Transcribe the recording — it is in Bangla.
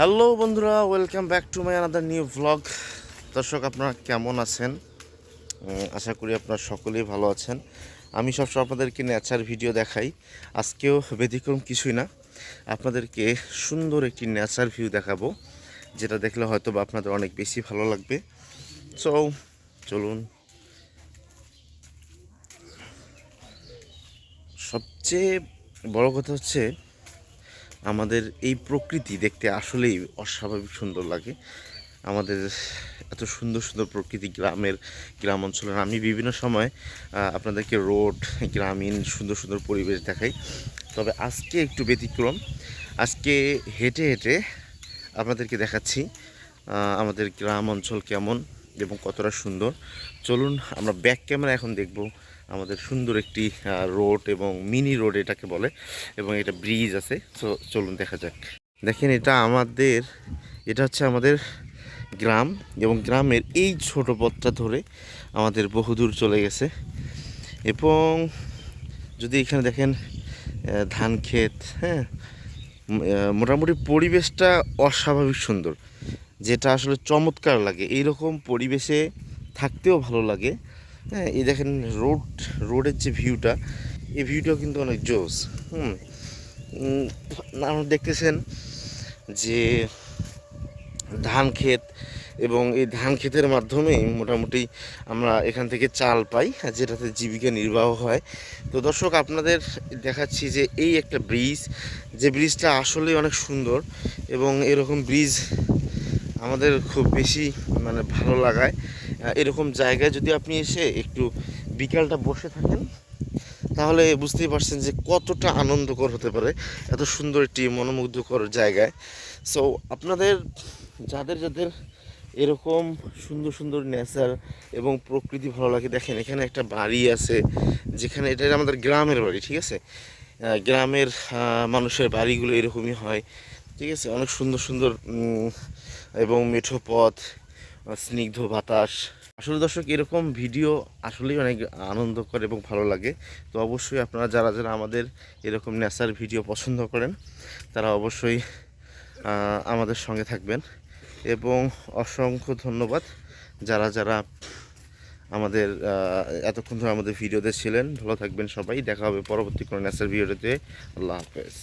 হ্যালো বন্ধুরা, welcome back to my another new vlog. দর্শক, আপনারা কেমন আছেন? আশা করি আপনারা সকলেই ভালো আছেন। আমি সবসময় আপনাদেরকে নেচার ভিডিও দেখাই, আজকেও ব্যতিক্রম কিছুই না। আপনাদেরকে সুন্দর একটি নেচার ভিউ দেখাবো, যেটা দেখলে হয়তো বা আপনাদের অনেক বেশি ভালো লাগবে। সো চলুন। সবচেয়ে বড় কথা হচ্ছে, আমাদের এই প্রকৃতি দেখতে আসলেই অস্বাভাবিক সুন্দর লাগে। আমাদের এত সুন্দর সুন্দর প্রকৃতি গ্রাম অঞ্চলের আমি বিভিন্ন সময় আপনাদেরকে রোড, গ্রামীণ সুন্দর সুন্দর পরিবেশ দেখাই। তবে আজকে একটু ব্যতিক্রম। আজকে হেঁটে হেঁটে আপনাদেরকে দেখাচ্ছি আমাদের গ্রাম অঞ্চল কেমন এবং কতটা সুন্দর। চলুন আমরা ব্যাক ক্যামেরা এখন দেখব আমাদের সুন্দর একটি রোড, এবং মিনি রোড এটাকে বলে, এবং এটা ব্রিজ আছে। তো চলুন দেখা যাক। দেখেন, এটা হচ্ছে আমাদের গ্রাম, এবং গ্রামের এই ছোট পথটা ধরে আমাদের বহুদূর চলে গেছে। এবং যদি এখানে দেখেন ধান ক্ষেত, হ্যাঁ, মোটামুটি পরিবেশটা অস্বাভাবিক সুন্দর, যেটা আসলে চমৎকার লাগে। এইরকম পরিবেশে থাকতেও ভালো লাগে। হ্যাঁ, এই দেখেন রোডের যে ভিউটা, এই ভিউটাও কিন্তু অনেক জোস। আপনারা দেখতেছেন যে ধান ক্ষেত, এবং এই ধান ক্ষেতের মাধ্যমেই মোটামুটি আমরা এখান থেকে চাল পাই, যেটাতে জীবিকা নির্বাহ হয়। তো দর্শক, আপনাদের দেখাচ্ছি যে এই একটা ব্রিজ, যে ব্রিজটা আসলে অনেক সুন্দর, এবং এরকম ব্রিজ আমাদের খুব বেশি ভালো লাগায়। এরকম জায়গায় যদি আপনি এসে একটু বিকালটা বসে থাকেন, তাহলে বুঝতেই পারছেন যে কতটা আনন্দকর হতে পারে এত সুন্দর একটি মনোমুগ্ধকর জায়গায়। সো আপনাদের যাদের যাদের এরকম সুন্দর সুন্দর নেচার এবং প্রকৃতি ভালো লাগে, দেখেন এখানে একটা বাড়ি আছে, যেখানে এটা আমাদের গ্রামের বাড়ি, ঠিক আছে। গ্রামের মানুষের বাড়িগুলো এরকমই হয়, ঠিক আছে। অনেক সুন্দর সুন্দর এবং মেঠো পথ, স্নিগ্ধ বাতাস। আসলে দর্শক, এরকম ভিডিও আসলেই অনেক আনন্দকর এবং ভালো লাগে। তো অবশ্যই আপনারা যারা যারা আমাদের এরকম নেচার ভিডিও পছন্দ করেন, তারা অবশ্যই আমাদের সঙ্গে থাকবেন। এবং অসংখ্য ধন্যবাদ যারা যারা আমাদের এতক্ষণ ধরে আমাদের ভিডিওতে ছিলেন। ভালো থাকবেন সবাই, দেখা হবে পরবর্তী কোনো নেচার ভিডিওতে। আল্লাহ হাফেজ।